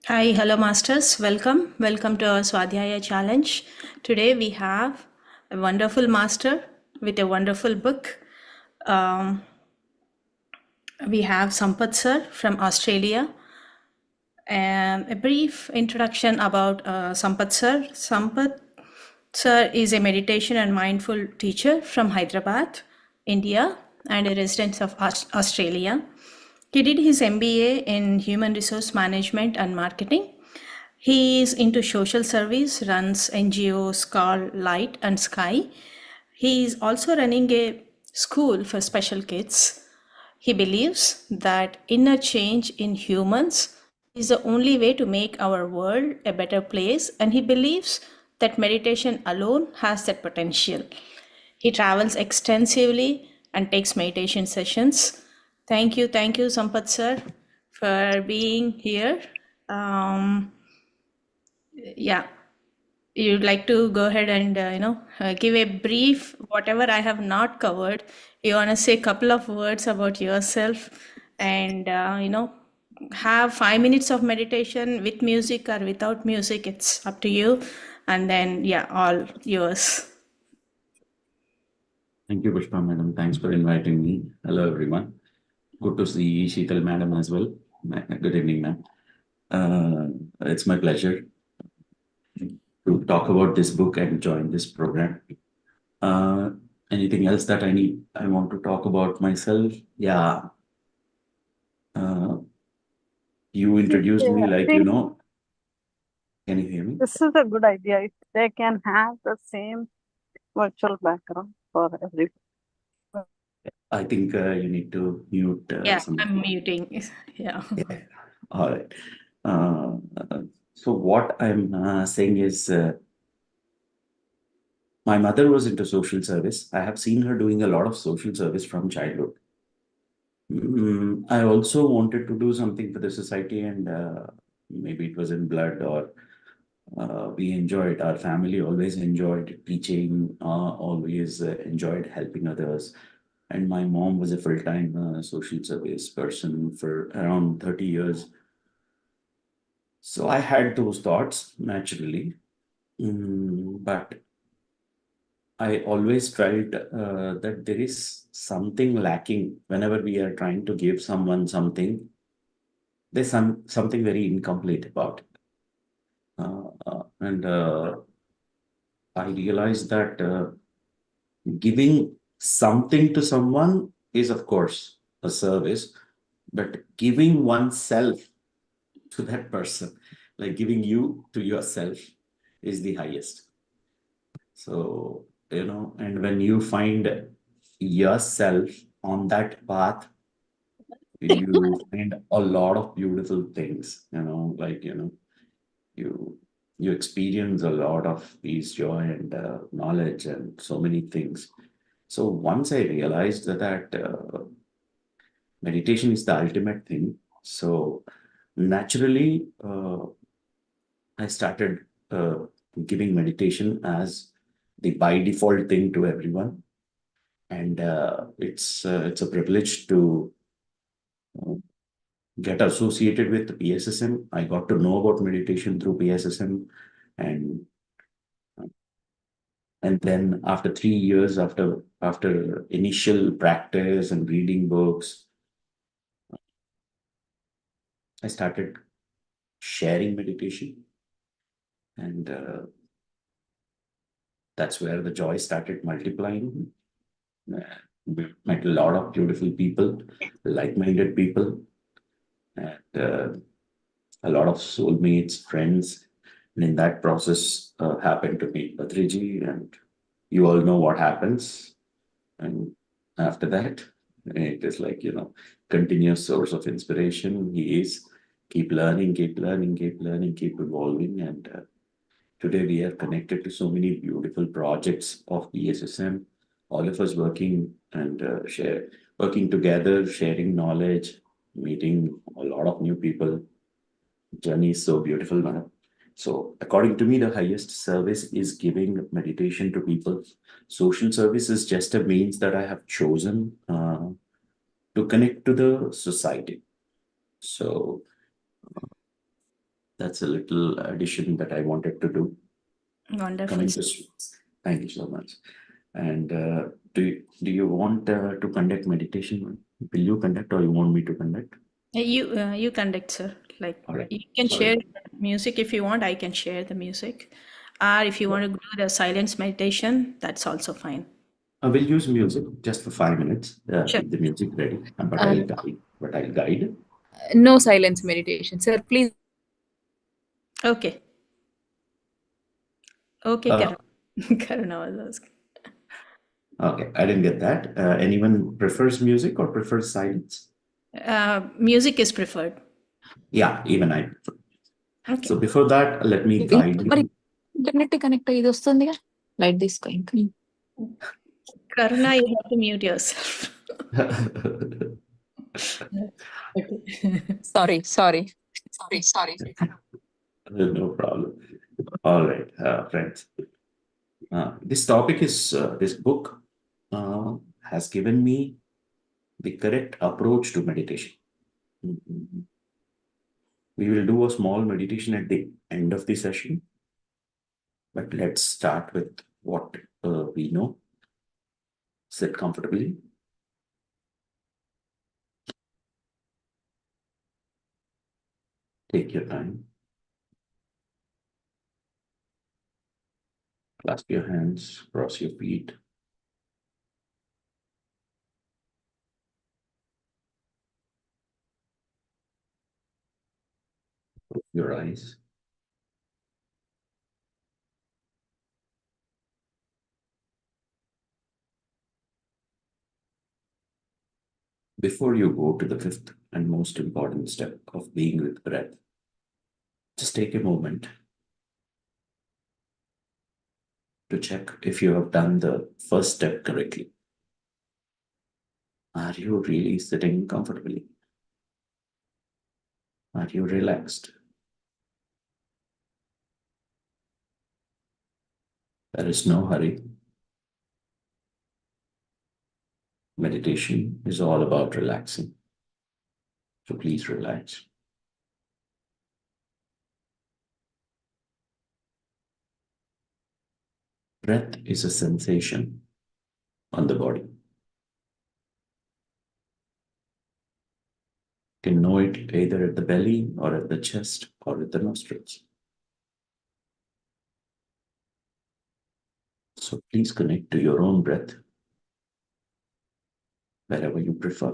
Hi, hello masters. Welcome to our Swadhyaya challenge. Today we have a wonderful master with a wonderful book. Um, we have Sampath sir from Australia. And a brief introduction about Sampath sir. Sampath sir is a meditation and mindful teacher from Hyderabad, India, and a resident of Australia. He did his MBA in Human Resource Management and Marketing. He is into social service, runs NGOs called Light and Sky. He is also running a school for special kids. He believes that inner change in humans is the only way to make our world a better place, and he believes that meditation alone has that potential. He travels extensively and takes meditation sessions. Thank you, Sampath sir, for being here. Um, yeah, you'd like to go ahead and give a brief whatever I have not covered. You want to say a couple of words about yourself, and have 5 minutes of meditation with music or without music. It's up to you. And then yeah, all yours. Thank you, Pushpa madam. Thanks for inviting me. Hello, everyone. Good to see Sheetal madam as well. Good evening, ma'am. It's my pleasure to talk about this book and join this program. Uh, Anything else that I want to talk about myself? Yeah. Uh, you introduced me I like, think can you hear me? this is a good idea. If they can have the same virtual background for every. I think you need to mute Yeah, some. I'm muting. Yeah. Yeah. All right. Uh, so what I'm saying is my mother was into social service. I have seen her doing a lot of social service from childhood. I also wanted to do something for the society, and maybe it was in blood, or we enjoyed, our family always enjoyed teaching, always enjoyed helping others. And my mom was a full time social service person for around 30 years. So I had those thoughts naturally. But I always felt that there is something lacking whenever we are trying to give someone something. There's something very incomplete about it. And I realized that giving something to someone is, of course, a service, but giving oneself to that person, like giving you to yourself, is the highest. So, and when you find yourself on that path, you find a lot of beautiful things, like, you you experience a lot of peace, joy, and knowledge, and so many things. So once I realized that meditation is the ultimate thing, so naturally I started giving meditation as the by default thing to everyone, and it's a privilege to uh, get associated with PSSM. I got to know about meditation through PSSM, and and then after 3 years, after initial practice and reading books, I started sharing meditation, and that's where the joy started multiplying. We met a lot of beautiful people, like-minded people, and a lot of soulmates, friends. And in that process, happened to meet Babaji, and you all know what happens. And after that, it is like, continuous source of inspiration. He is keep learning, keep learning, keep learning, keep evolving. And today we are connected to so many beautiful projects of PSSM, all of us working and working together, sharing knowledge, meeting a lot of new people. Journey is so beautiful, madam. So, according to me, the highest service is giving meditation to people. Social service is just a means that I have chosen to connect to the society. So, that's a little addition that I wanted to do. Wonderful. Coming to, thank you so much. And do you want to conduct meditation? Will you conduct, or you want me to conduct? You conduct, sir. Like All right. you can Sorry. share music if you want. I can share the music, or if you want to do the silence meditation, that's also fine. I will use music just for 5 minutes. Sure. Keep the music ready, but Uh, I'll guide. But I'll guide. No silence meditation. Sir, please. Okay. Okay, Uh, Karuna was asking. Okay, I didn't get that. Anyone prefers music or prefers silence? Music is preferred. Yeah, even I prefer. Okay. So before that, let me guide మరి you. Internet connect అయ్యి ఇది వస్తుందిగా light తీసుకో ఇంకా Karuna, you have to mute yourself. Okay. Sorry No problem. All right, friends. This topic is this book has given me the correct approach to meditation. Mhm. We will do a small meditation at the end of the session, but let's start with what we know. Sit comfortably. Take your time. Clasp your hands, cross your feet. Close your eyes. Before you go to the fifth and most important step of being with breath, just take a moment to check if you have done the first step correctly. Are you really sitting comfortably? Are you relaxed? There is no hurry. Meditation is all about relaxing. So please relax. Breath is a sensation on the body. You can know it either at the belly or at the chest or at the nostrils. So please connect to your own breath wherever you prefer.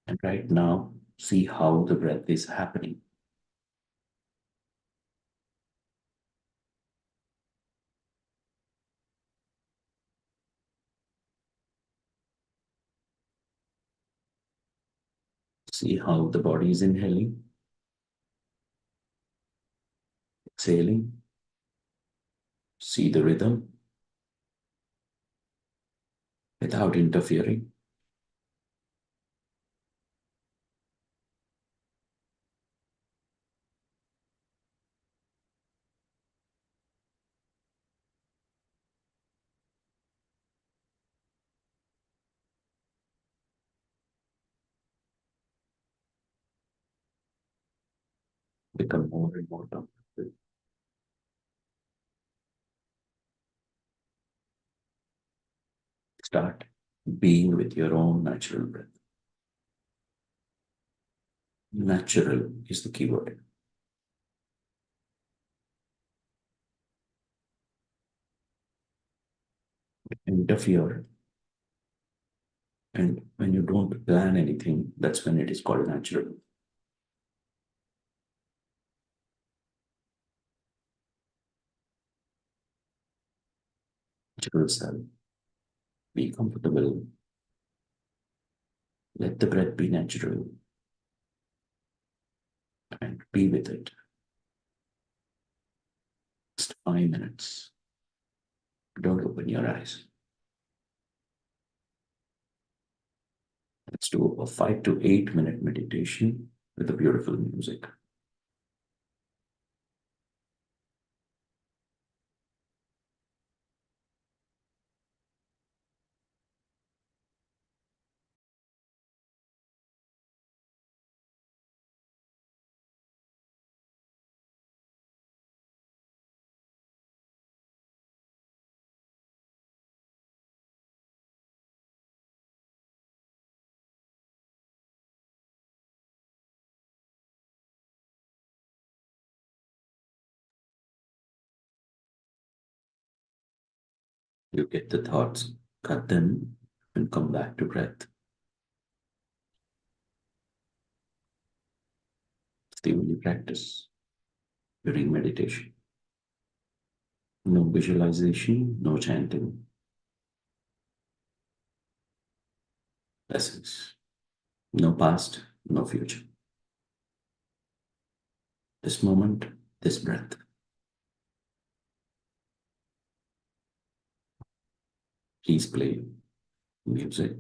And right now, see how the breath is happening. See how the body is inhaling, exhaling. See the rhythm without interfering. Become more and more comfortable. Start being with your own natural breath. Natural is the key word. Interfere. And when you don't plan anything, that's when it is called natural. Natural self. Be comfortable. Let the breath be natural. And be with it. Just 5 minutes. Don't open your eyes. Let's do a 5 to 8 minute meditation with a beautiful music. You get the thoughts, cut them, and come back to breath. It's the only practice during meditation. No visualization, no chanting. Lessons. No past, no future. This moment, this breath. Please play music.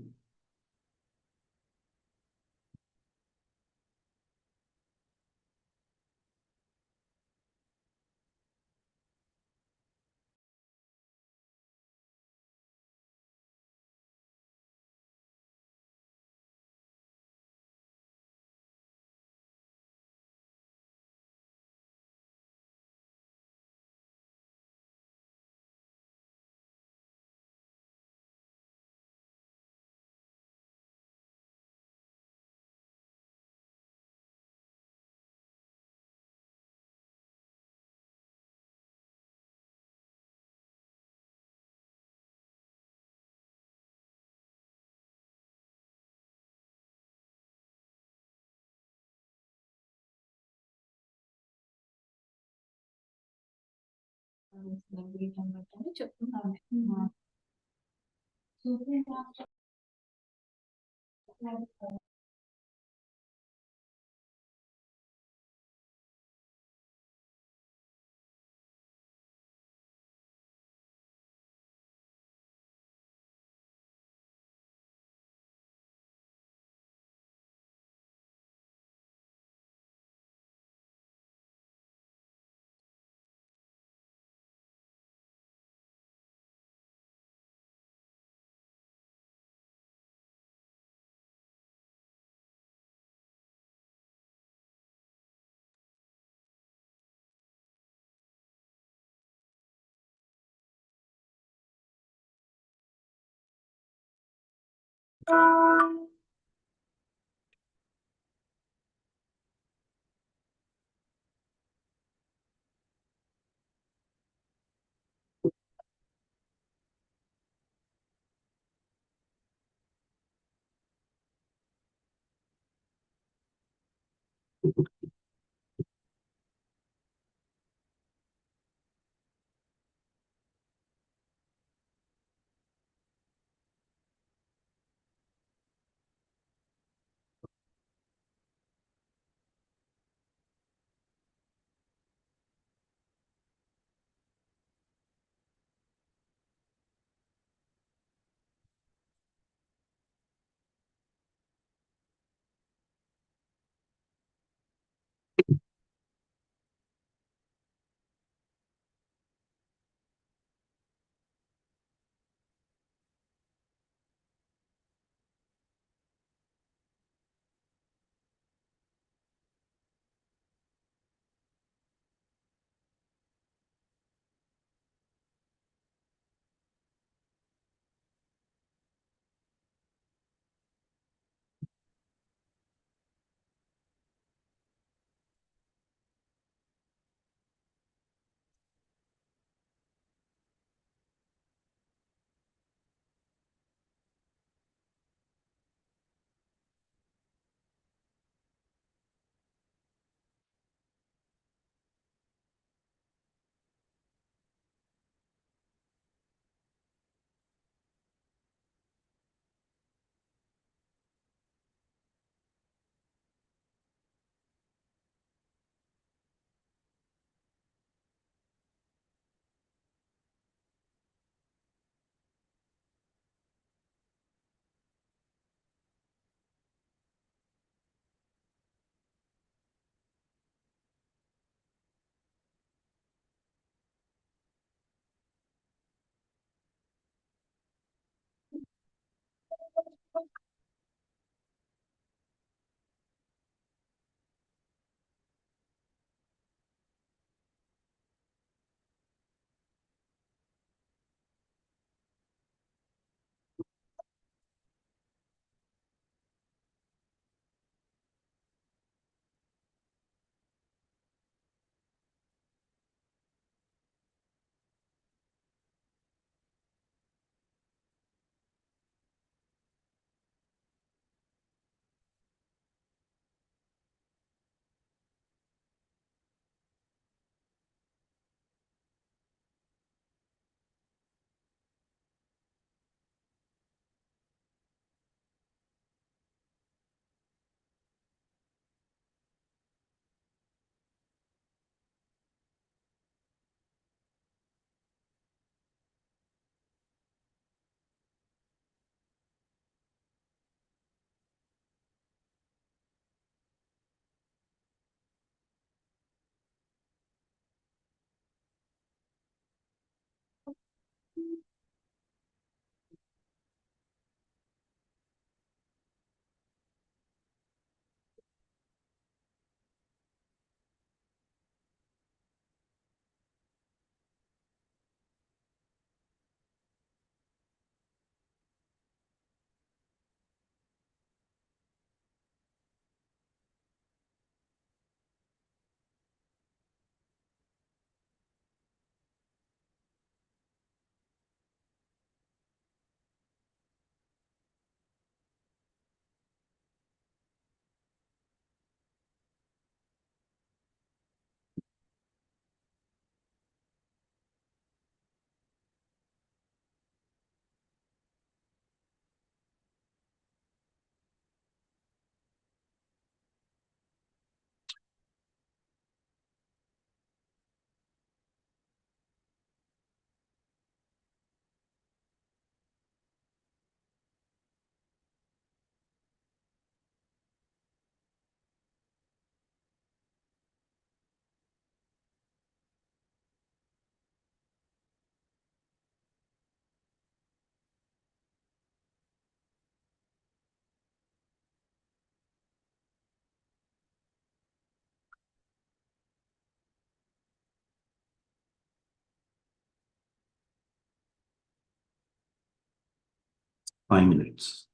5 minutes.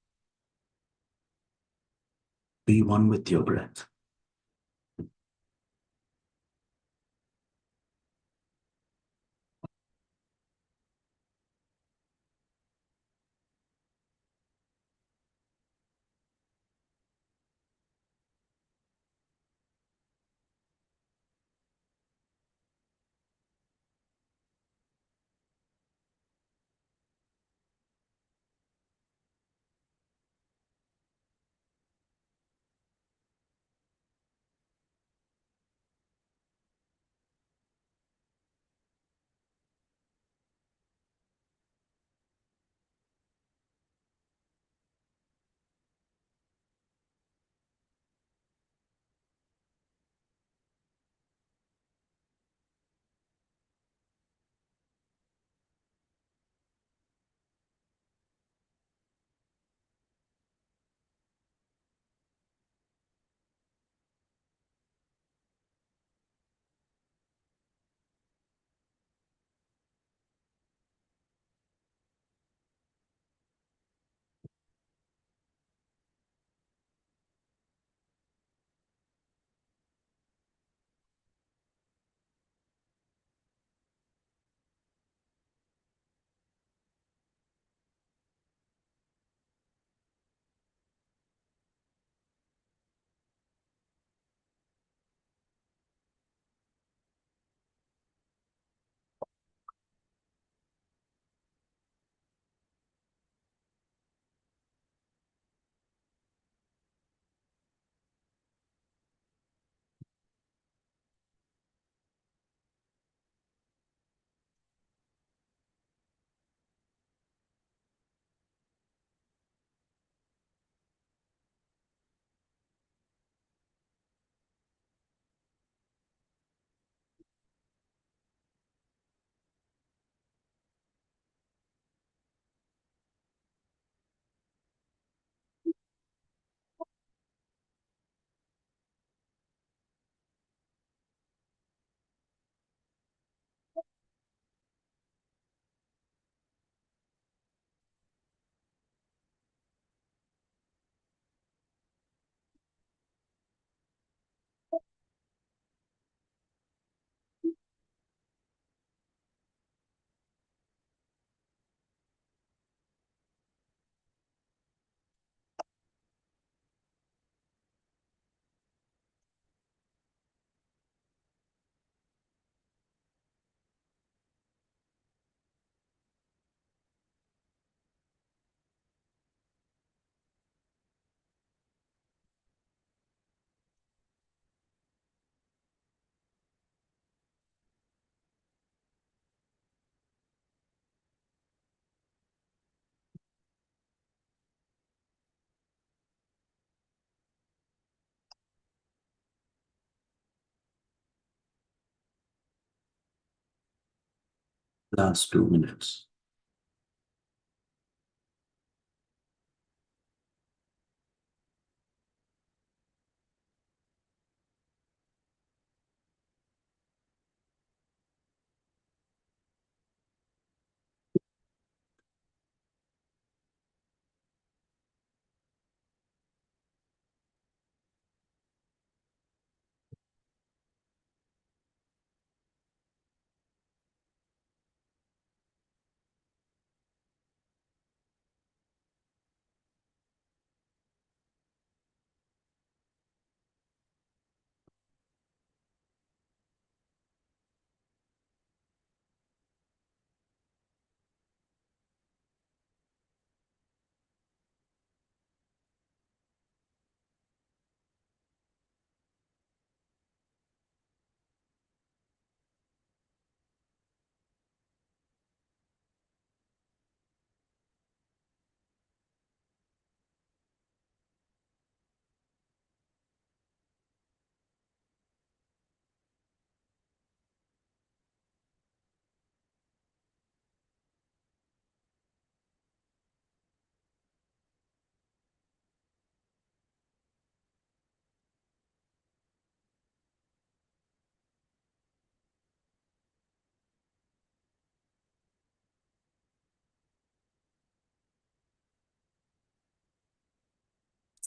Be one with your breath. Last 2 minutes.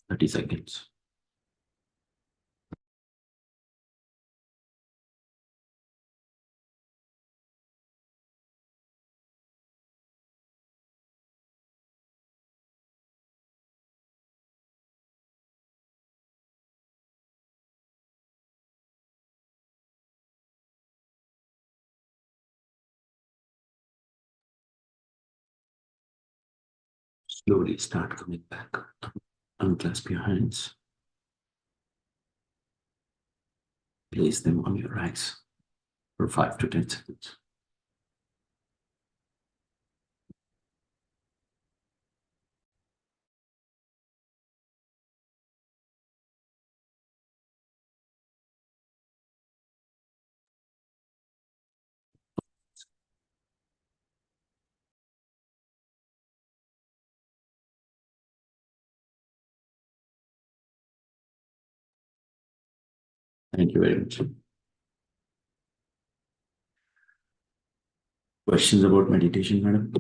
30 seconds. Slowly start coming back. Unclasp your hands. Place them on your eyes for 5 to 10 seconds. Thank you very much. Questions about meditation, madam?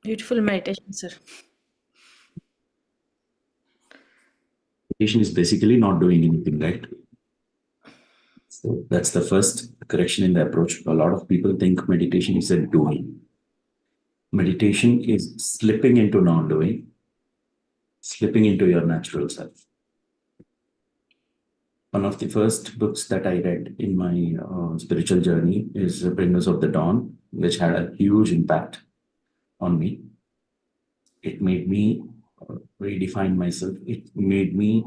Beautiful meditation, sir. Meditation is basically not doing anything, right? So that's the first correction in the approach. A lot of people think meditation is a doing. Meditation is slipping into non-doing, slipping into your natural self. One of the first books that I read in my spiritual journey is Bringers of the Dawn, which had a huge impact on me. It made me redefine myself. It made me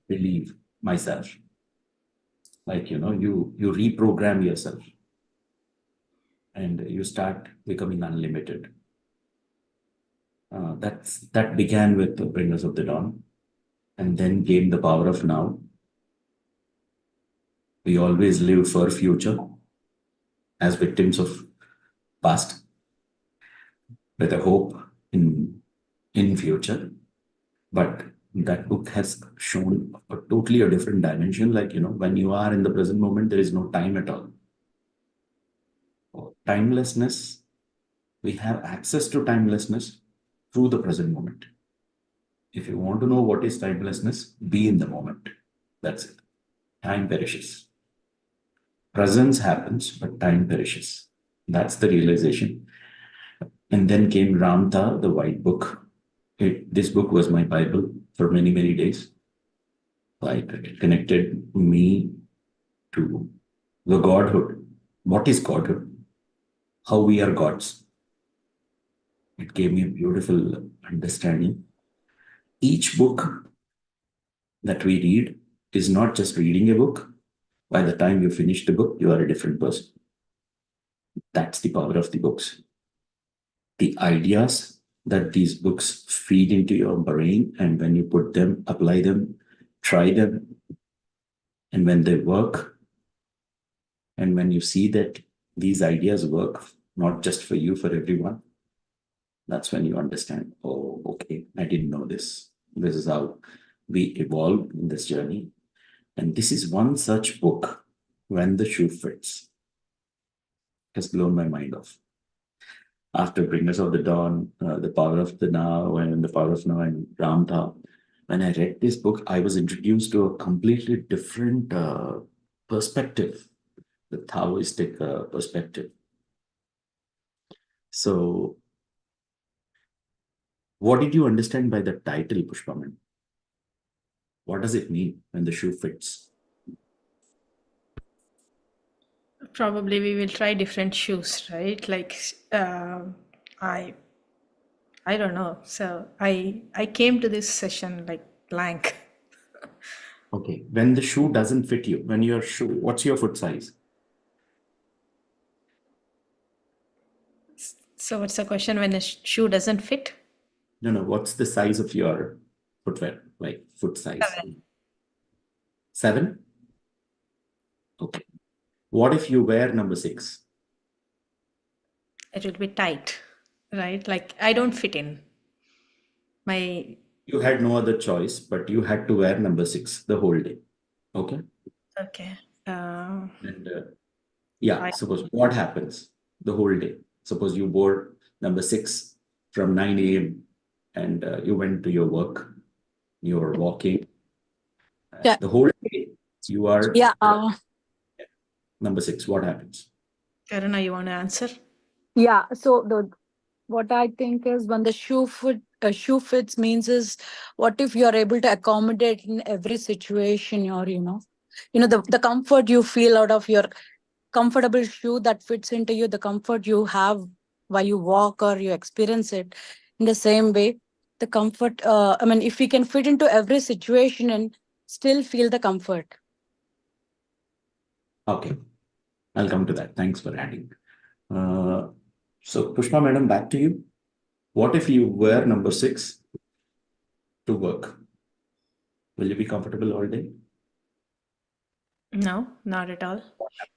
believe myself. Like, you reprogram yourself and you start becoming unlimited. That began with the Bringers of the Dawn, and then came the power of now. We always live for future as victims of past with a hope in future. But that book has shown a totally a different dimension. Like, when you are in the present moment, there is no time at all. Timelessness, we have access to timelessness through the present moment. If you want to know what is timelessness, be in the moment. That's it. Time perishes. Presence happens, but time perishes. That's the realization. And then came Ramtha, the white book. This book was my Bible for many, many days. It connected me to the Godhood. What is Godhood? How we are gods. It gave me a beautiful understanding. Each book that we read is not just reading a book. By the time you finish the book, you are a different person. That's the power of the books. The ideas that these books feed into your brain, and when you put them, apply them, try them, and when they work, and when you see that these ideas work, not just for you, for everyone, that's when you understand, oh, okay, I didn't know this. This is how we evolve in this journey. And this is one such book, When the Shoe Fits, has blown my mind off. After Bringers of the Dawn, The Power of the Now, and The Power of Now, and Ramtha, when I read this book, I was introduced to a completely different perspective, the Taoistic perspective. So, what did you understand by the title, Pushpaman? What does it mean when the shoe fits? Probably we will try different shoes, right? Like I don't know. So I came to this session like blank. Okay, when the shoe doesn't fit you, when your shoe, what's your foot size? So what's the question when a shoe doesn't fit? No, what's the size of your footwear, like foot size? 7? Okay. What if you wear number 6? It will be tight, right? Like I don't fit in. You had no other choice, but you had to wear number 6 the whole day. Okay. Okay. And suppose what happens the whole day? Suppose you wore number 6 from 9 a.m. and you went to your work, you were walking. Yeah. The whole day you are Yeah. number 6. What happens? Karuna, you want to answer? Yeah. So what I think is when the shoe fits means is what if you are able to accommodate in every situation or the comfort you feel out of your comfortable shoe that fits into you, the comfort you have while you walk or you experience it in the same way. The comfort, I mean, if we can fit into every situation and still feel the comfort. Okay, I'll come to that. Thanks for adding. So Pushpa madam, back to you. What if you wear number 6 to work? Will you be comfortable all day? No, not at all.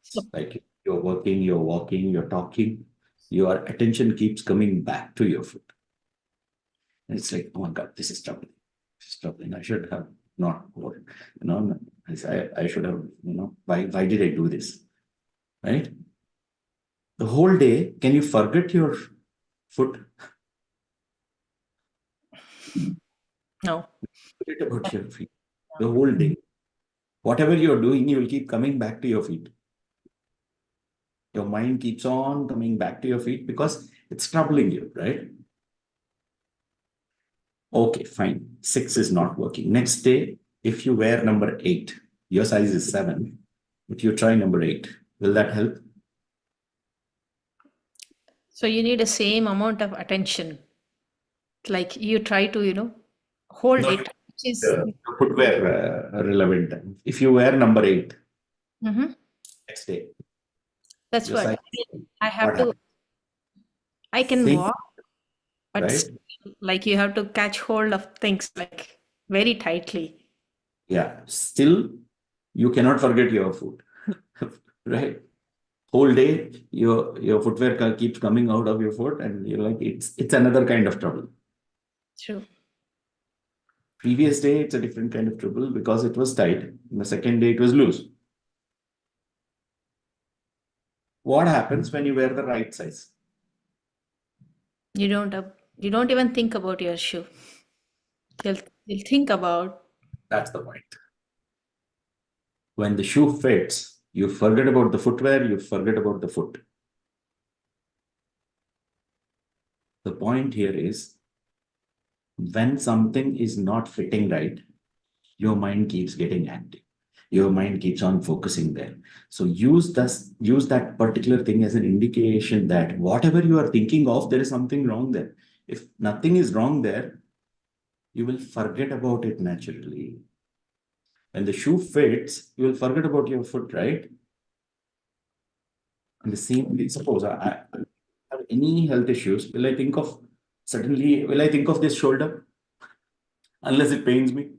So, Like you're working, you're walking, you're talking, your attention keeps coming back to your foot. And it's like, oh my God, this is troubling. This is troubling. I should have not worn, I should have, why did I do this? Right? The whole day, can you forget your foot? no. Forget about your feet. The whole day. Whatever you're doing, you will keep coming back to your feet. Your mind keeps on coming back to your feet because it's troubling you, right? Okay, fine. 6 is not working. Next day, if you wear number 8, your size is 7. If you try number 8, will that help? So you need the same amount of attention. Like you try to, hold No, it. Which is, footwear relevant. If you wear number 8 Mhm. next day, That's your what size, I what have to. happens? I can Same, walk, but right? like you have to catch hold of things like very tightly. Yeah. Still, you cannot forget your foot, right? Whole day, your footwear keeps coming out of your foot, and you're like, it's another kind of trouble. True. Previous day, it's a different kind of trouble because it was tight. The second day, it was loose. What happens when you wear the right size? You don't even think about your shoe. You'll think about. That's the point. When the shoe fits, you forget about the footwear, you forget about the foot. The point here is when something is not fitting right, your mind keeps getting active. Your mind keeps on focusing there. So use that particular thing as an indication that whatever you are thinking of, there is something wrong there. If nothing is wrong there, you will forget about it naturally. When the shoe fits, you will forget about your foot, right? In the same way, suppose I have any health issues, will I think of this shoulder unless it pains me?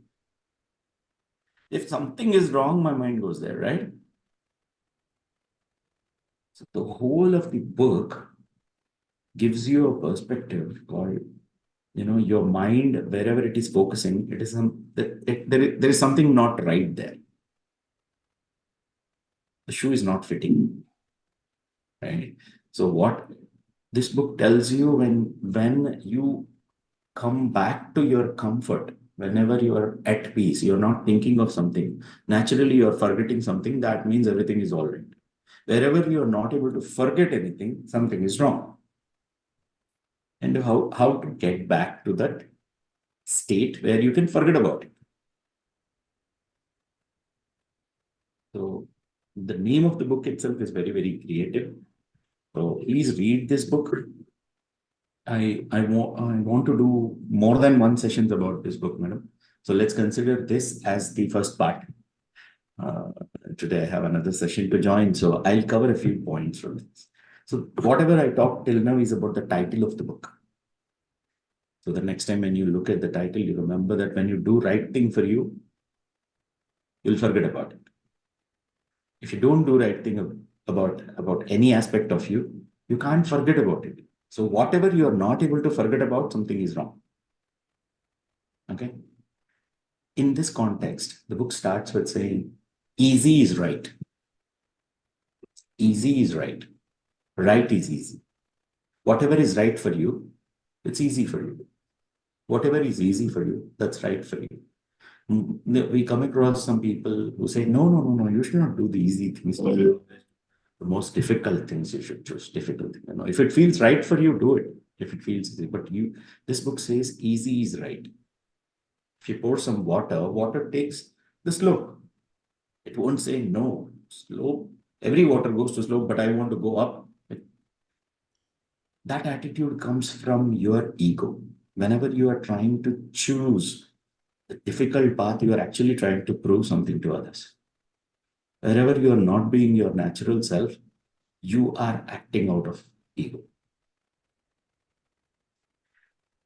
If something is wrong, my mind goes there, right? So the whole of the book gives you a perspective called, your mind, wherever it is focusing, there is something not right there. The shoe is not fitting, right? So what this book tells you, when you come back to your comfort, whenever you are at peace, you're not thinking of something, naturally you're forgetting something, that means everything is all right. Wherever you're not able to forget anything, something is wrong. And how to get back to that state where you can forget about it. So the name of the book itself is very, very creative. So please read this book. I want to do more than one sessions about this book, madam. So let's consider this as the first part. Today I have another session to join, so I'll cover a few points from this. So whatever I talked till now is about the title of the book. So the next time when you look at the title, you remember that when you do right thing for you, you'll forget about it. If you don't do right thing about any aspect of you, you can't forget about it. So whatever you are not able to forget about, something is wrong. Okay. In this context, the book starts with saying, easy is right. Easy is right. Right is easy. Whatever is right for you, it's easy for you. Whatever is easy for you, that's right for you. We come across some people who say, no, no, no, no, you should not do the easy things. The most difficult things you should choose. Difficult thing. If it feels right for you, do it. If it feels easy. But this book says easy is right. If you pour some water, water takes the slope. It won't say no. Slope. Every water goes to slope, but I want to go up. That attitude comes from your ego. Whenever you are trying to choose the difficult path, you are actually trying to prove something to others. Wherever you are not being your natural self, you are acting out of ego.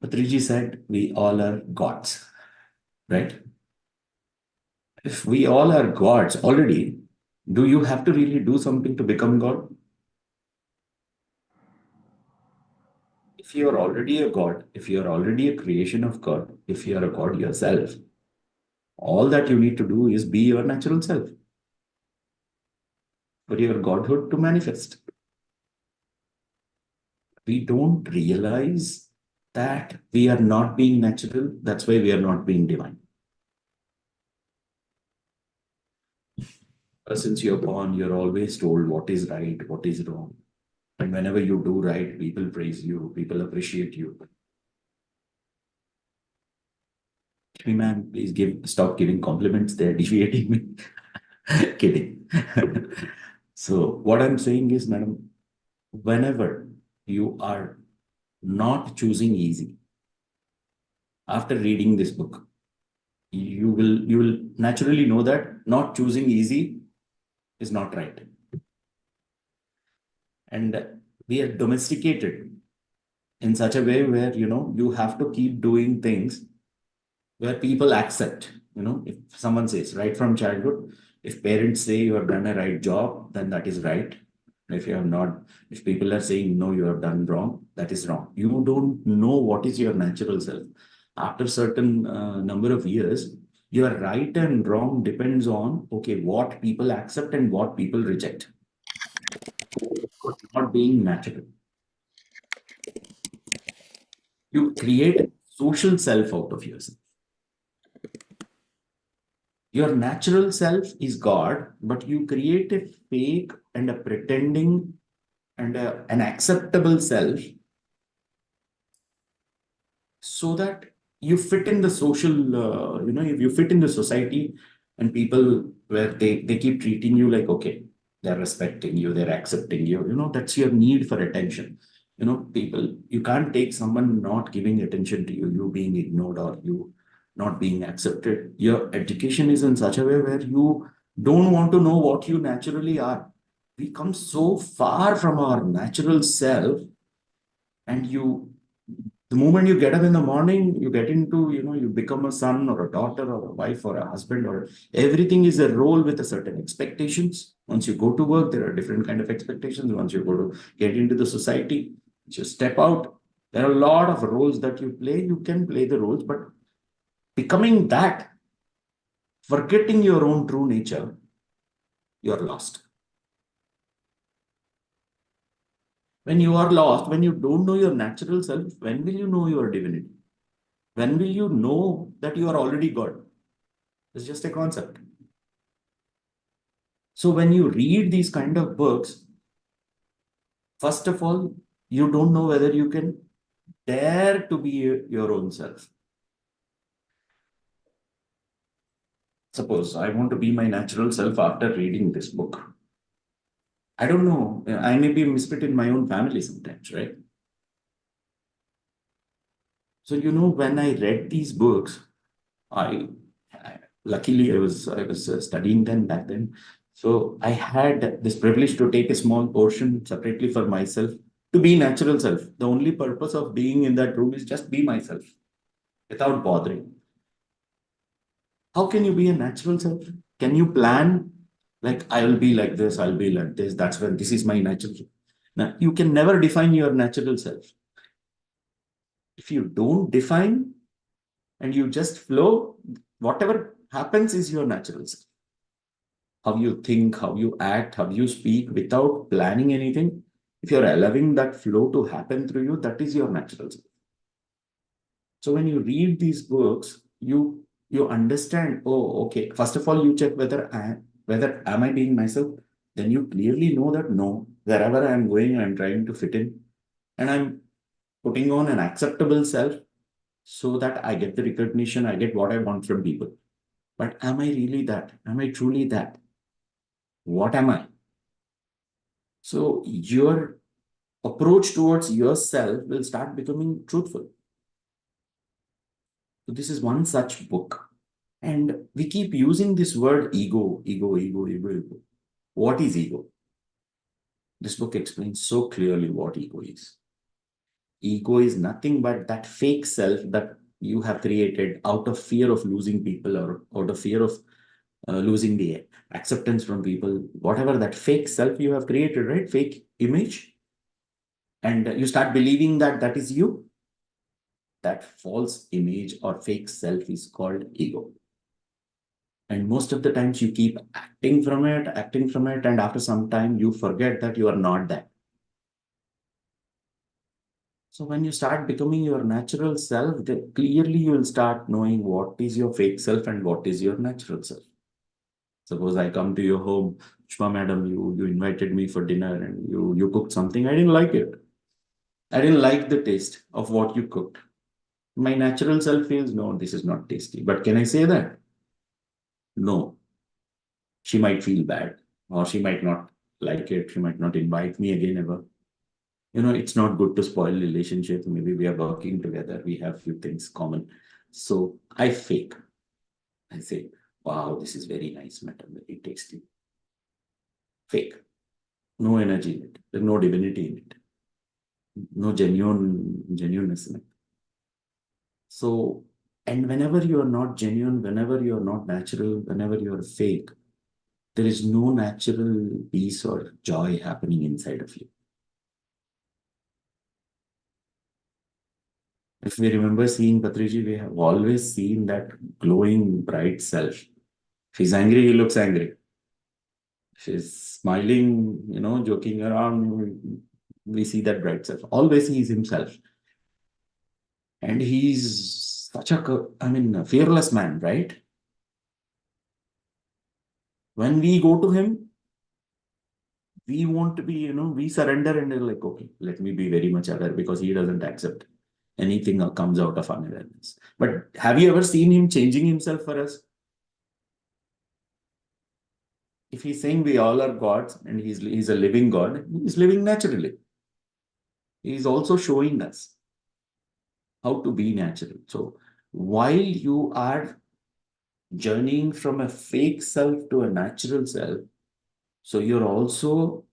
Patriji said, we all are gods, right? If we all are gods already, do you have to really do something to become God? If you are already a God, if you are already a creation of God, if you are a God yourself, all that you need to do is be your natural self for your godhood to manifest. We don't realize that we are not being natural. That's why we are not being divine. Since you're born, you're always told what is right, what is wrong. And whenever you do right, people praise you, people appreciate you. Hey man, please stop giving compliments. They're deviating me. Kidding. So what I'm saying is, madam, whenever you are not choosing easy, after reading this book, you will naturally know that not choosing easy is not right. And we are domesticated in such a way where, you have to keep doing things where people accept. If someone says right from childhood, if parents say you have done a right job, then that is right. If you have not, if people are saying no, you have done wrong, that is wrong. You don't know what is your natural self. After certain number of years, your right and wrong depends on, okay, what people accept and what people reject. Not being natural. You create social self out of yourself. Your natural self is God, but you create a fake and a pretending and an acceptable self so that you fit in the social, if you fit in the society and people where they keep treating you like, okay, they're respecting you, they're accepting you, that's your need for attention. People, you can't take someone not giving attention to you, you being ignored or you not being accepted. Your education is in such a way where you don't want to know what you naturally are. We come so far from our natural self, and the moment you get up in the morning, you get into, you become a son or a daughter or a wife or a husband, or everything is a role with a certain expectations. Once you go to work, there are different kind of expectations. Once you go to get into the society, just step out. There are a lot of roles that you play. You can play the roles, but becoming that, forgetting your own true nature, you're lost. When you are lost, when you don't know your natural self, when will you know your divinity? When will you know that you are already God? It's just a concept. So when you read these kind of books, first of all, you don't know whether you can dare to be your own self. Suppose I want to be my natural self after reading this book. I don't know. I may be a misfit in my own family sometimes, right? So, when I read these books, luckily I was studying them back then. So I had this privilege to take a small portion separately for myself to be natural self. The only purpose of being in that room is just be myself without bothering. How can you be a natural self? Can you plan like I will be like this, I'll be like this, that's when this is my natural self. Now, you can never define your natural self. If you don't define and you just flow, whatever happens is your natural self. How you think, how you act, how you speak without planning anything, if you're allowing that flow to happen through you, that is your natural self. So when you read these books, you understand, oh, okay, first of all, you check whether am I being myself? Then you clearly know that no, wherever I'm going, I'm trying to fit in. And I'm putting on an acceptable self so that I get the recognition, I get what I want from people. But am I really that? Am I truly that? What am I? So your approach towards yourself will start becoming truthful. So this is one such book. And we keep using this word ego, ego, ego, ego, ego. What is ego? This book explains so clearly what ego is. Ego is nothing but that fake self that you have created out of fear of losing people or out of fear of losing the acceptance from people, whatever that fake self you have created, right? Fake image. And you start believing that that is you. That false image or fake self is called ego. And most of the times you keep acting from it, and after some time you forget that you are not that. So when you start becoming your natural self, then clearly you will start knowing what is your fake self and what is your natural self. Suppose I come to your home, Shma madam, you invited me for dinner and you cooked something. I didn't like it. I didn't like the taste of what you cooked. My natural self feels, no, this is not tasty. But can I say that? No. She might feel bad or she might not like it. She might not invite me again ever. It's not good to spoil relationship. Maybe we are working together. We have few things common. So I fake. I say, wow, this is very nice, madam, very tasty. Fake. No energy in it. There's no divinity in it. No genuineness in it. So, and whenever you are not genuine, whenever you are not natural, whenever you are fake, there is no natural peace or joy happening inside of you. If we remember seeing Patriji, we have always seen that glowing, bright self. If he's angry, he looks angry. If he's smiling, joking around, we see that bright self. Always he is himself. And he's such a fearless man, right? When we go to him, we want to be, we surrender and they're like, okay, let me be very much aware because he doesn't accept anything that comes out of unawareness. But have you ever seen him changing himself for us? If he's saying we all are gods and he's a living God, he's living naturally. He's also showing us how to be natural. So while you are journeying from a fake self to a natural self, so you're also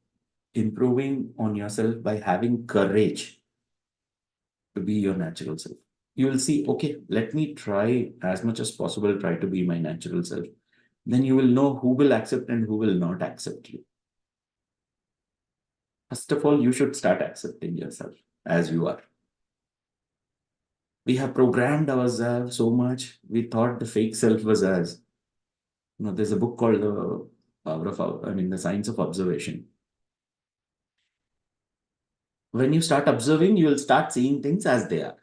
improving on yourself by having courage to be your natural self. You will see, okay, let me try as much as possible, try to be my natural self. Then you will know who will accept and who will not accept you. First of all, you should start accepting yourself as you are. We have programmed ourselves so much, we thought the fake self was us. There's a book called The Science of Observation. When you start observing, you will start seeing things as they are.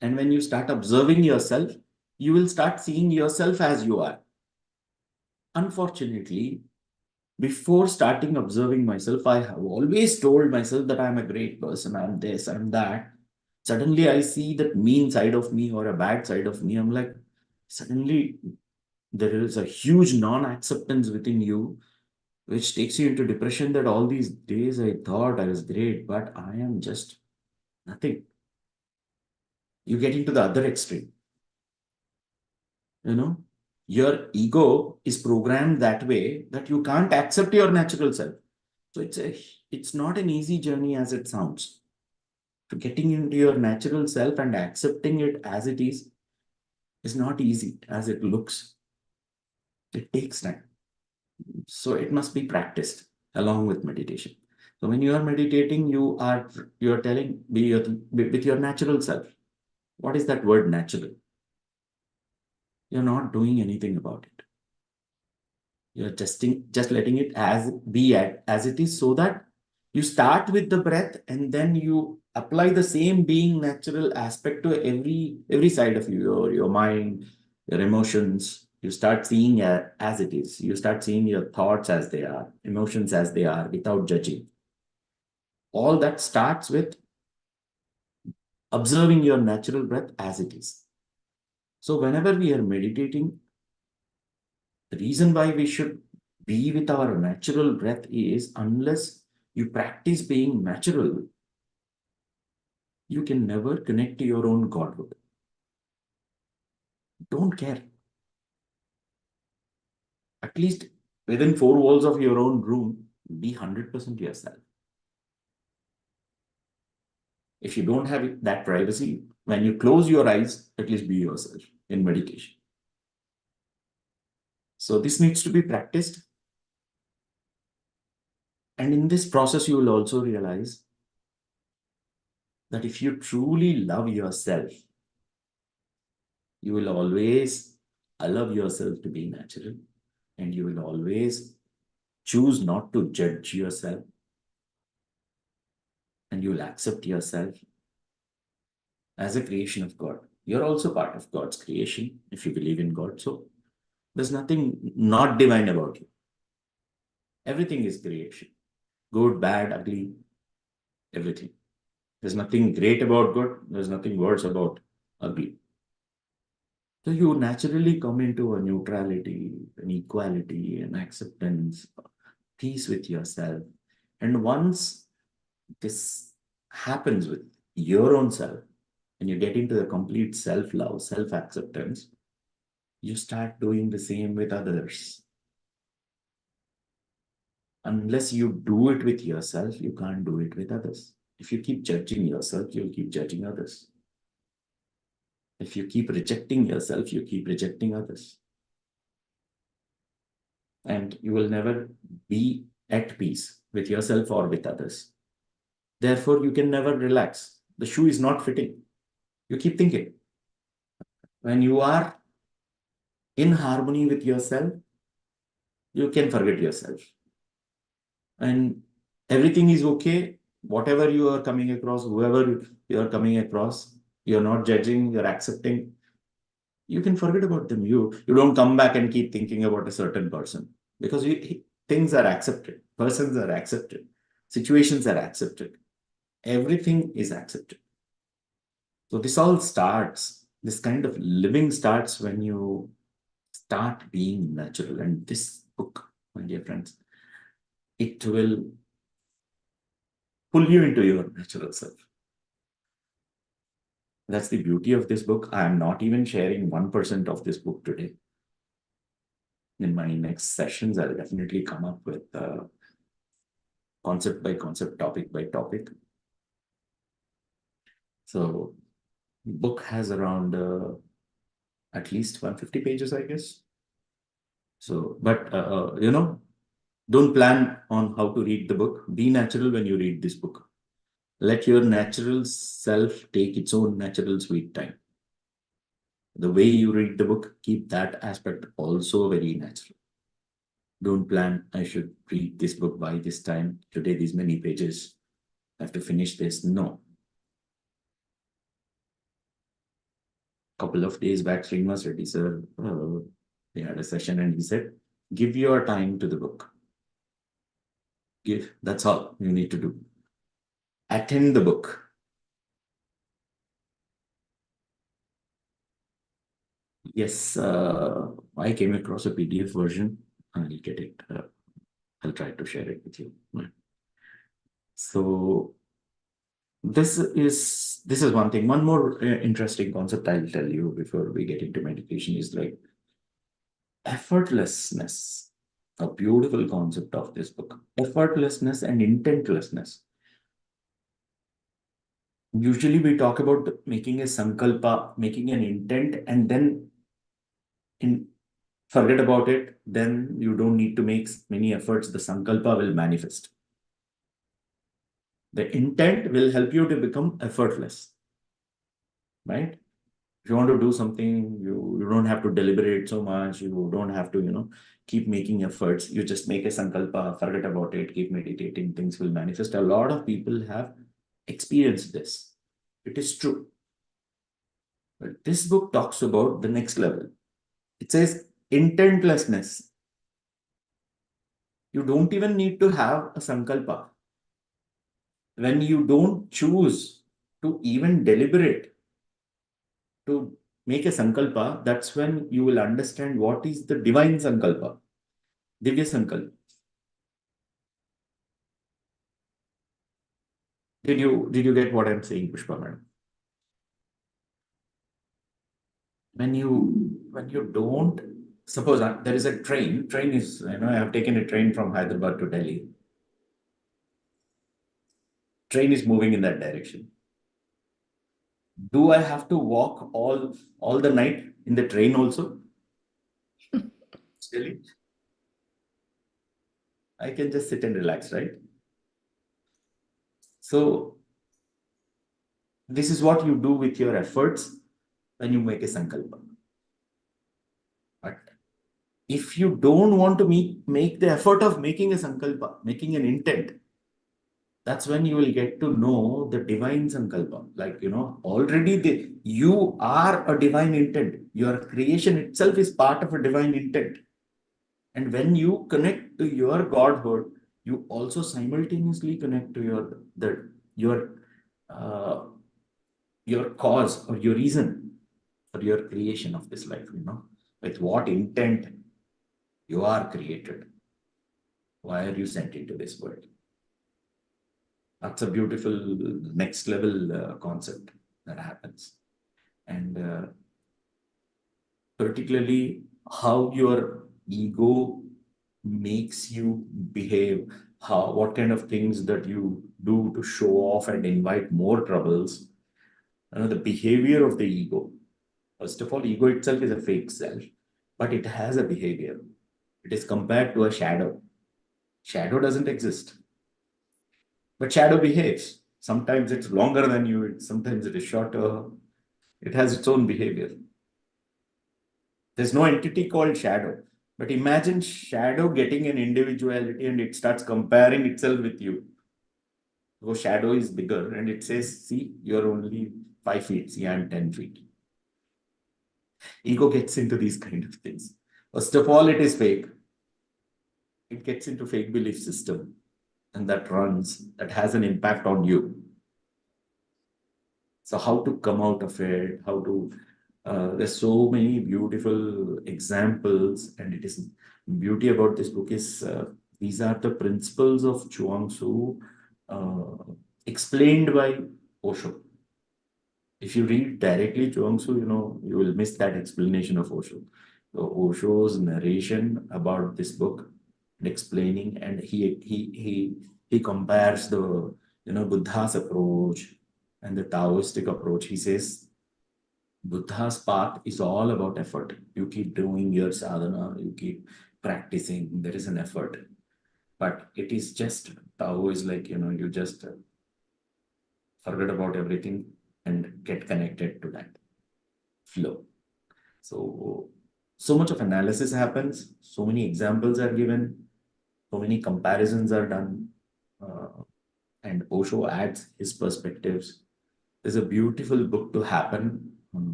And when you start observing yourself, you will start seeing yourself as you are. Unfortunately, before starting observing myself, I have always told myself that I'm a great person, I'm this, I'm that. Suddenly I see that mean side of me or a bad side of me. I'm like, suddenly there is a huge non-acceptance within you, which takes you into depression that all these days I thought I was great, but I am just nothing. You get into the other extreme. Your ego is programmed that way that you can't accept your natural self. So it's not an easy journey as it sounds. To getting into your natural self and accepting it as it is not easy as it looks. It takes time. So it must be practiced along with meditation. So when you are meditating, you are telling be with your natural self. What is that word natural? You're not doing anything about it. You're just letting it as it is, so that You start with the breath and then you apply the same being natural aspect to every side of you, your mind, your emotions. You start seeing as it is. You start seeing your thoughts as they are, emotions as they are, without judging. All that starts with observing your natural breath as it is. So whenever we are meditating, the reason why we should be with our natural breath is, unless you practice being natural, you can never connect to your own Godhood. Don't care. At least within four walls of your own room, be 100% yourself. If you don't have that privacy, when you close your eyes, at least be yourself in meditation. So this needs to be practiced. And in this process, you will also realize that if you truly love yourself, you will always allow yourself to be natural, and you will always choose not to judge yourself, and you will accept yourself as a creation of God. You're also part of God's creation if you believe in God. So there's nothing not divine about you. Everything is creation. Good, bad, ugly, everything. There's nothing great about good. There's nothing worse about ugly. So you naturally come into a neutrality, an equality, an acceptance, peace with yourself. And once this happens with your own self, and you get into the complete self-love, self-acceptance, you start doing the same with others. Unless you do it with yourself, you can't do it with others. If you keep judging yourself, you'll keep judging others. If you keep rejecting yourself, you keep rejecting others. And you will never be at peace with yourself or with others. Therefore, you can never relax. The shoe is not fitting. You keep thinking. When you are in harmony with yourself, you can forget yourself. And everything is okay. Whatever you are coming across, whoever you are coming across, you're not judging, you're accepting. You can forget about them. You don't come back and keep thinking about a certain person, because things are accepted, persons are accepted, situations are accepted, everything is accepted. So this all starts, this kind of living starts when you start being natural. And this book, my dear friends, it will pull you into your natural self. That's the beauty of this book. I am not even sharing 1% of this book today. In my next sessions, I'll definitely come up with concept by concept, topic by topic. So the book has around at least 150 pages, I guess. So, but don't plan on how to read the book. Be natural when you read this book. Let your natural self take its own natural sweet time. The way you read the book, keep that aspect also very natural. Don't plan, I should read this book by this time, today these many pages, I have to finish this. No. Couple of days back, Srinivas Reddy sir, we had a session and he said, give your time to the book. That's all you need to do. Attend the book. Yes, I came across a PDF version. I'll get it. I'll try to share it with you. So this is one thing. One more interesting concept I'll tell you before we get into meditation is like effortlessness. A beautiful concept of this book. Effortlessness and intentlessness. Usually we talk about making a sankalpa, making an intent, and then forget about it. Then you don't need to make many efforts. The sankalpa will manifest. The intent will help you to become effortless, right? If you want to do something, you don't have to deliberate so much. You don't have to, keep making efforts. You just make a sankalpa, forget about it, keep meditating, things will manifest. A lot of people have experienced this. It is true. But this book talks about the next level. It says intentlessness. You don't even need to have a sankalpa. When you don't choose to even deliberate to make a sankalpa, that's when you will understand what is the divine sankalpa, divya sankalpa. Did you get what I'm saying, Pushpa madam? When you don't, suppose there is a train is, I have taken a train from Hyderabad to Delhi. Train is moving in that direction. Do I have to walk all the night in the train also? Delhi? I can just sit and relax, right? So this is what you do with your efforts when you make a sankalpa. But if you don't want to make the effort of making a sankalpa, making an intent, that's when you will get to know the divine sankalpa. Like, already you are a divine intent. Your creation itself is part of a divine intent. And when you connect to your godhood, you also simultaneously connect to your cause or your reason for your creation of this life, with what intent you are created. Why are you sent into this world? That's a beautiful next level concept that happens. And particularly how your ego makes you behave, what kind of things that you do to show off and invite more troubles. The behavior of the ego. First of all, ego itself is a fake self, but it has a behavior. It is compared to a shadow. Shadow doesn't exist, but shadow behaves. Sometimes it's longer than you, sometimes it is shorter. It has its own behavior. There's no entity called shadow. But imagine shadow getting an individuality and it starts comparing itself with you. So shadow is bigger and it says, see, you're only 5 feet, see, I'm 10 feet. Ego gets into these kind of things. First of all, it is fake. It gets into fake belief system and that has an impact on you. So how to come out of it, there's so many beautiful examples, and it is beauty about this book is these are the principles of Chuang Tzu explained by Osho. If you read directly Chuang Tzu, you will miss that explanation of Osho. So Osho's narration about this book and explaining, and he compares the Buddha's approach and the Taoistic approach. He says Buddha's path is all about effort. You keep doing your sadhana, you keep practicing, there is an effort. But it is just, Tao is like, you just forget about everything and get connected to that flow. So much of analysis happens, so many examples are given, so many comparisons are done, and Osho adds his perspectives. There's a beautiful book to happen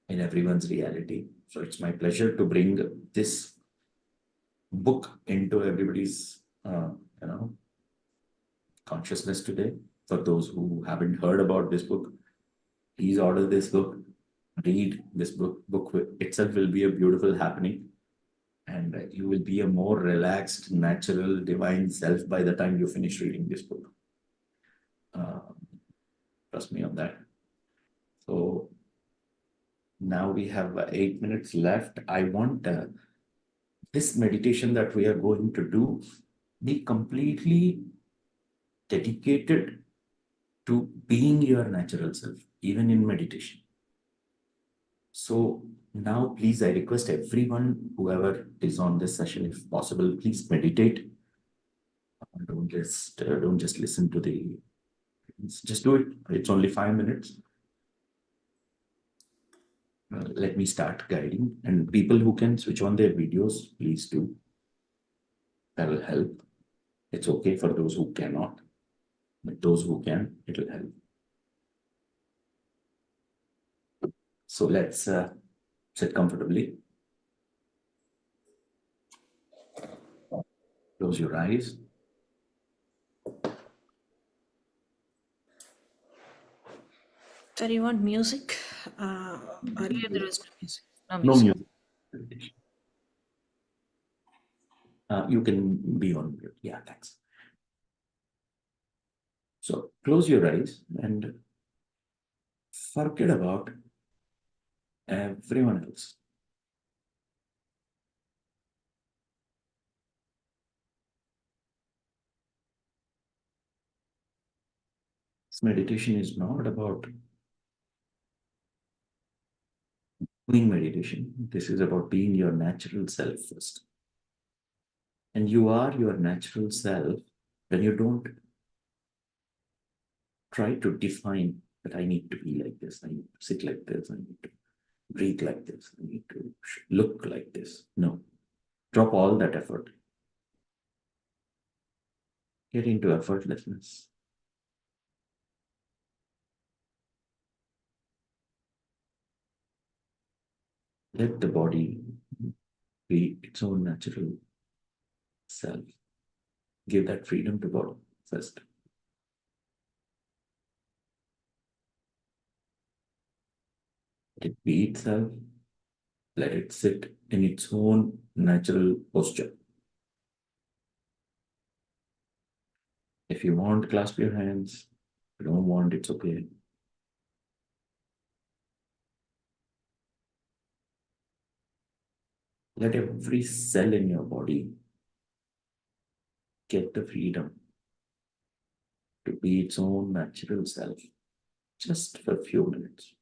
in everyone's reality. So it's my pleasure to bring this book into everybody's consciousness today. For those who haven't heard about this book, please order this book, read this book. Book itself will be a beautiful happening, and you will be a more relaxed, natural, divine self by the time you finish reading this book. Trust me on that. So now we have 8 minutes left. I want this meditation that we are going to do be completely dedicated to being your natural self, even in meditation. So now, please, I request everyone, whoever is on this session, if possible, please meditate. Don't just listen to just do it. It's only 5 minutes. Let me start guiding, and people who can switch on their videos, please do. That will help. It's okay for those who cannot, but those who can, it will help. So let's sit comfortably. Close your eyes. So do you want music? Earlier there was no music. No No music. music. You can be on mute. Yeah, thanks. So close your eyes and forget about everyone else. This meditation is not about doing meditation. This is about being your natural self first. And you are your natural self when you don't try to define that I need to be like this, I need to sit like this, I need to breathe like this, I need to look like this. No, drop all that effort. Get into effortlessness. Let the body be its own natural self. Give that freedom to body first. Let it be itself. Let it sit in its own natural posture. If you want, clasp your hands. If you don't want, it's okay. Let every cell in your body get the freedom to be its own natural self, just for a few minutes.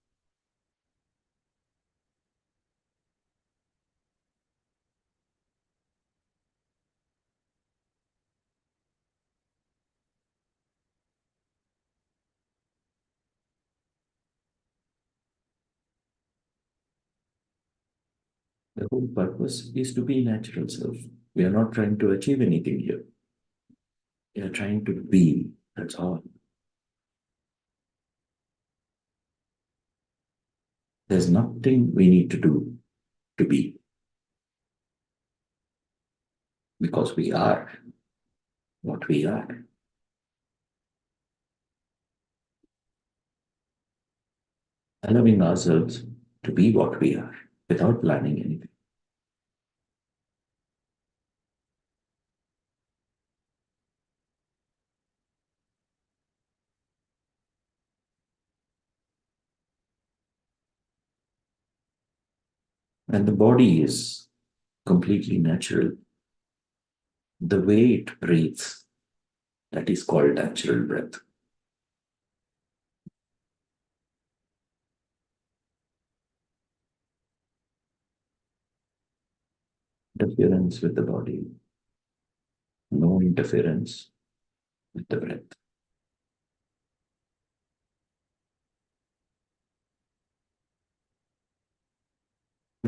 The whole purpose is to be natural self. We are not trying to achieve anything here. We are trying to be, that's all. There's nothing we need to do to be, because we are what we are. Allowing ourselves to be what we are without planning anything. And the body is completely natural. The way it breathes, that is called natural breath. Interference with the body, no interference with the breath.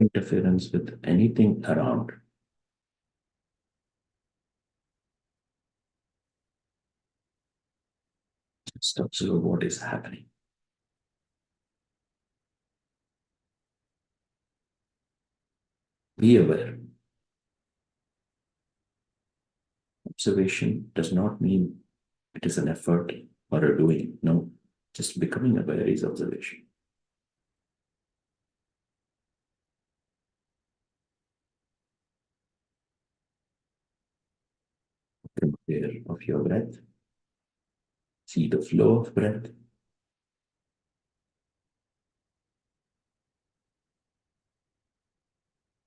Interference with anything around. Just observe what is happening. Be aware. Observation does not mean it is an effort or a doing. No, just becoming aware is observation. Become aware of your breath. See the flow of breath.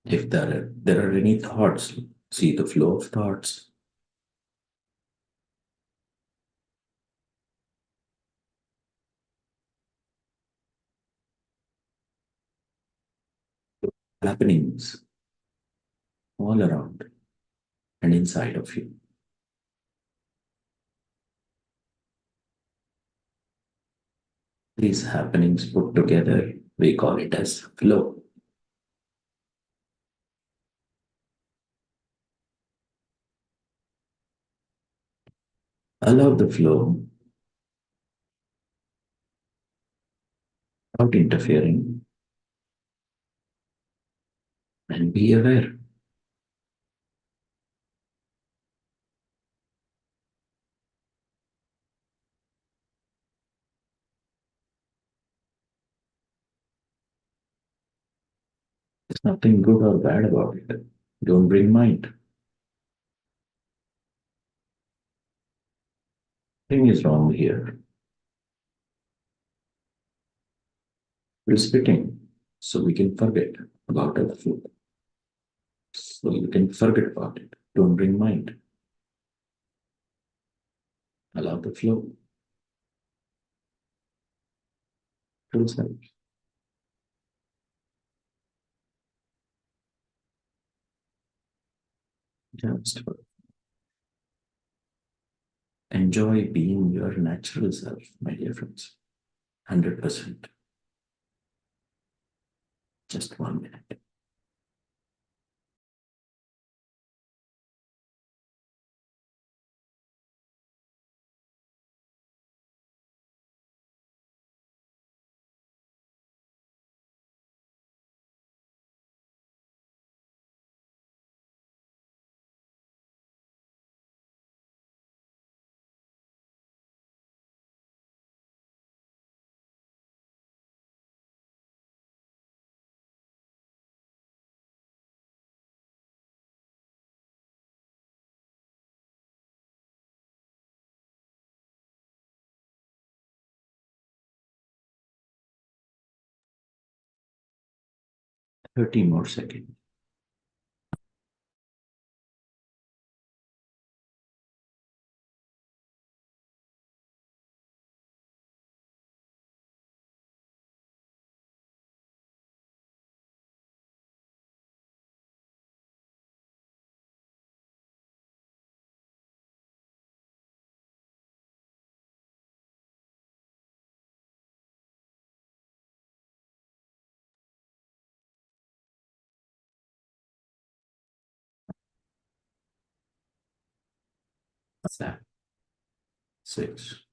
If there are any thoughts, see the flow of thoughts. Happenings all around and inside of you. These happenings put together We call it as flow. Allow the flow without interfering and be aware. There's nothing good or bad about it. Don't bring mind. Nothing is wrong here. We're spitting so we can forget about other food. So you can forget about it. Don't bring mind. Allow the flow. Full self. Just enjoy being your natural self, my dear friends. 100%. Just 1 minute. Thirty more seconds. Seven, 6,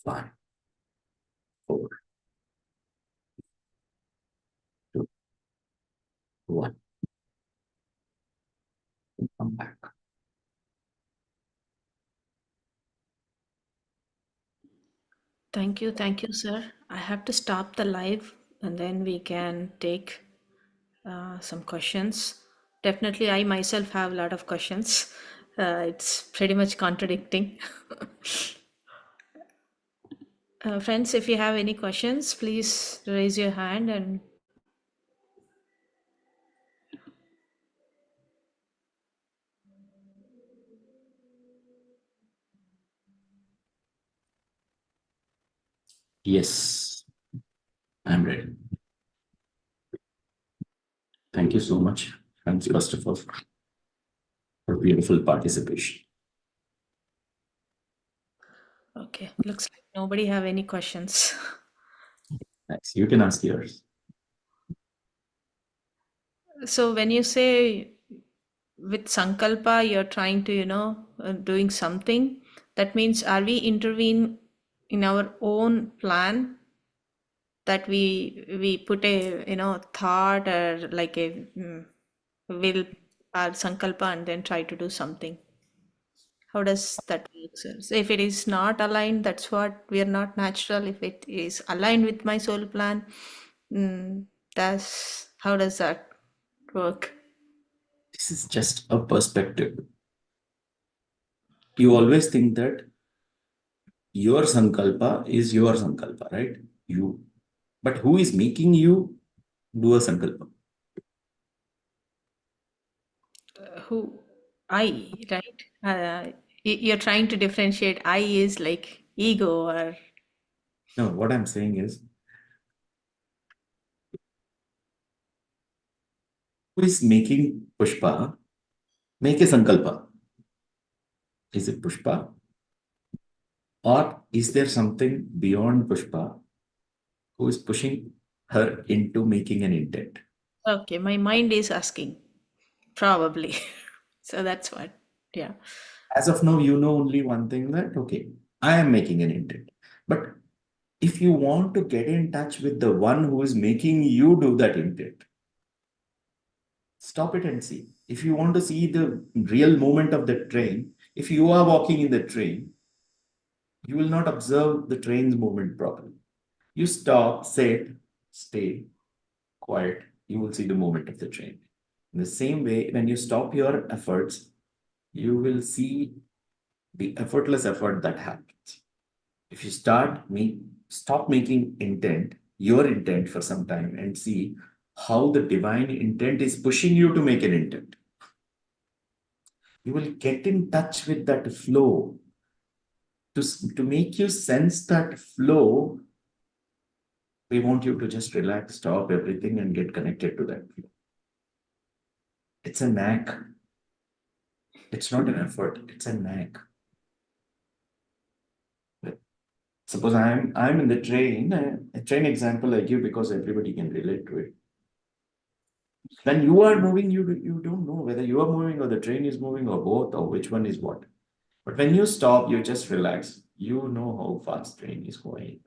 5, 4, 2, 1. Come back. Thank you, sir. I have to stop the live and then we can take some questions. Definitely, I myself have a lot of questions. It's pretty much contradicting. Friends, if you have any questions, please raise your hand and Yes, I'm ready. Thank you so much, friends, first of all, for beautiful participation. okay, looks like nobody have any questions. Nice. You can ask yours. So when you say with Sankalpa, you're trying to, doing something, that means are we intervene in our own plan that we put a, thought or like a will or Sankalpa and then try to do something? How does that work, sir? So if it is not aligned, that's what we are not natural. If it is aligned with my soul plan, mm, that's how does that work? This is just a perspective. You always think that your sankalpa is your sankalpa, right? You. But who is making you do a sankalpa? Who I, right? You're trying to differentiate I is like ego or No, what I'm saying is, who is making Pushpa make a sankalpa? Is it Pushpa? Or is there something beyond Pushpa who is pushing her into making an intent? Okay, my mind is asking, probably. So that's what, yeah. As of now, you know only one thing, that, okay, I am making an intent. But if you want to get in touch with the one who is making you do that intent, stop it and see. If you want to see the real movement of the train, if you are walking in the train, you will not observe the train's movement properly. You stop, sit, stay quiet, you will see the movement of the train. In the same way, when you stop your efforts, you will see the effortless effort that happens. If you stop making your intent for some time, and see how the divine intent is pushing you to make an intent, you will get in touch with that flow. To make you sense that flow, we want you to just relax, stop everything, and get connected to that flow. It's a knack. It's not an effort, it's a knack. Suppose I'm in the train, a train example I give because everybody can relate to it. When you are moving, you don't know whether you are moving or the train is moving or both or which one is what. But when you stop, you just relax. You know how fast train is going.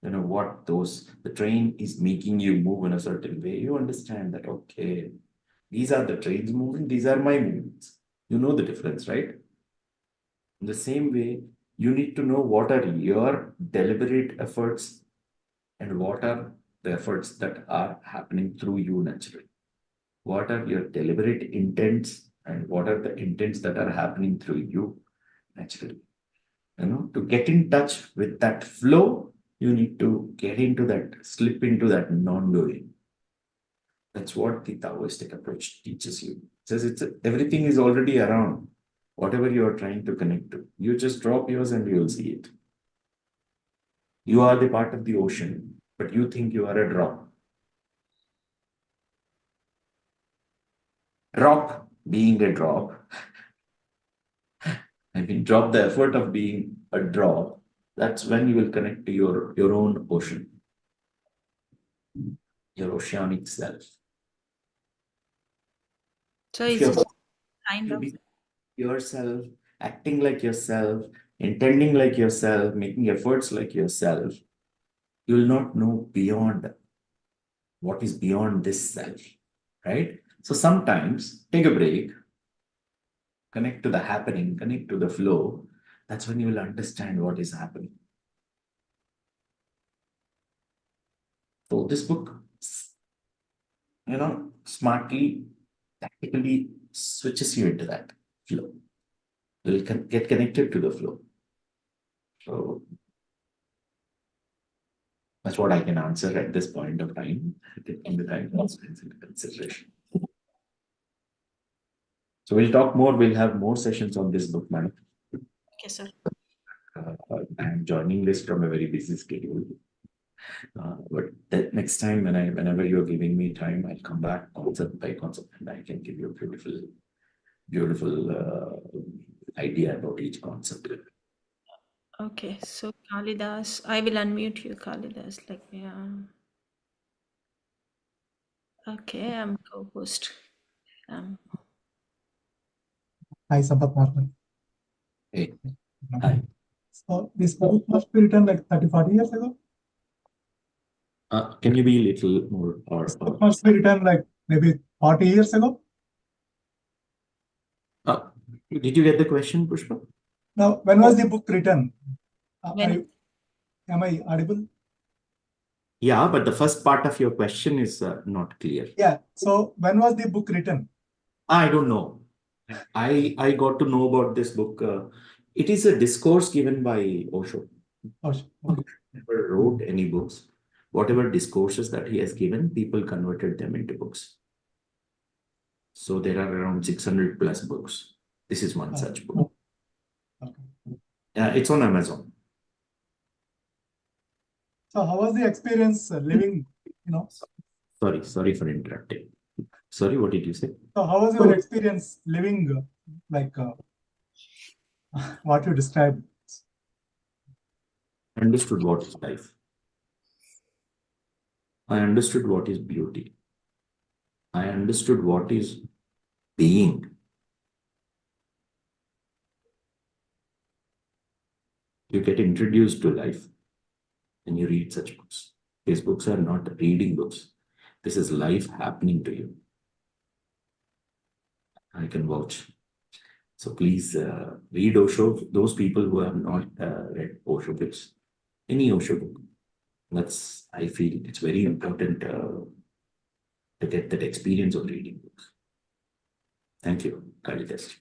You know what the train is making you move in a certain way. You understand that, okay, these are the trains moving, these are my movements. You know the difference, right? In the same way, you need to know what are your deliberate efforts and what are the efforts that are happening through you naturally. What are your deliberate intents and what are the intents that are happening through you naturally. To get in touch with that flow, you need to slip into that non-doing. That's what the Taoistic approach teaches you. It says everything is already around. Whatever you are trying to connect to, you just drop yours and you'll see it. You are the part of the ocean, but you think you are a drop. Drop being a drop. Drop the effort of being a drop. That's when you will connect to your own ocean, your oceanic self. So If it's you're kind of, yourself, acting like yourself, intending like yourself, making efforts like yourself, you will not know beyond what is beyond this self, right? So sometimes take a break, connect to the happening, connect to the flow. That's when you will understand what is happening. So this book, smartly, tactically switches you into that flow. You'll get connected to the flow. So that's what I can answer at this point of time, taking the time constraints into consideration. So we'll talk more. We'll have more sessions on this book, madam. okay, sir. I'm joining this from a very busy schedule. But that next time, whenever you're giving me time, I'll come back concept by concept, and I can give you a beautiful idea about each concept. Okay, so Kalidas, I will unmute you, Kalidas. Okay, I'm co-host. Hi, Sampath Martin. Hey, hi. So this book must be written like 30, 40 years ago? Can you be a little more? This book must be written like maybe 40 years ago? Did you get the question, Pushpa? Now, when was the book written? When? Am I audible? Yeah, but the first part of your question is not clear. Yeah. So when was the book written? I don't know. I got to know about this book. It is a discourse given by Osho. Okay. Never wrote any books. Whatever discourses that he has given, people converted them into books. So there are around 600 plus books. This is one such book. Okay. It's on Amazon. So how was the experience living, Sorry for interrupting. Sorry, what did you say? So how was your experience living what you described? Understood what is life. I understood what is beauty. I understood what is being. You get introduced to life when you read such books. These books are not reading books. This is life happening to you. I can vouch. So please read Osho. Those people who have not read Osho books, any Osho book, I feel it's very important to get that experience of reading books. Thank you, Kalidas.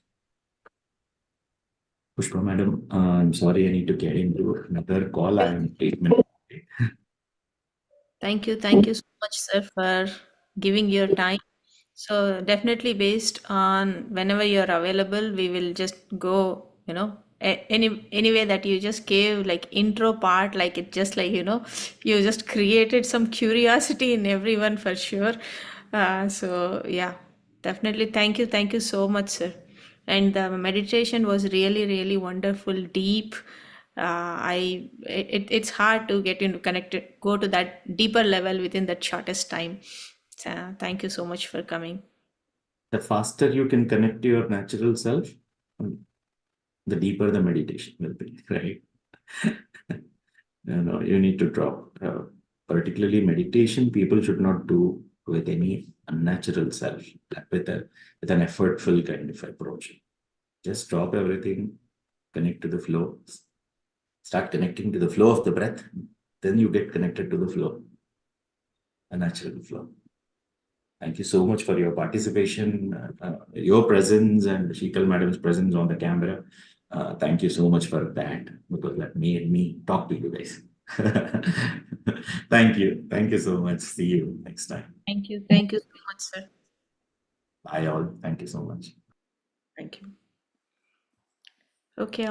Pushpa madam, I'm sorry I need to get into another call. I am 8 minutes. Thank you so much, sir, for giving your time. So definitely based on whenever you're available, we will just go, any way that you just gave like intro part, like it just like, you just created some curiosity in everyone for sure. So yeah, definitely thank you so much, sir. And the meditation was really, really wonderful, deep. It's hard to get into connected, go to that deeper level within that shortest time. So thank you so much for coming. The faster you can connect to your natural self, the deeper the meditation will be, right? You need to drop. Particularly meditation, people should not do with any unnatural self, with an effortful kind of approach. Just drop everything, connect to the flow, start connecting to the flow of the breath, then you get connected to the flow, a natural flow. Thank you so much for your participation, your presence, and Shikal madam's presence on the camera. Thank you so much for that, because that made me talk to you guys. Thank you. Thank you so much. See you next time. Thank you so much, sir. Bye all. Thank you so much. Thank you. Okay.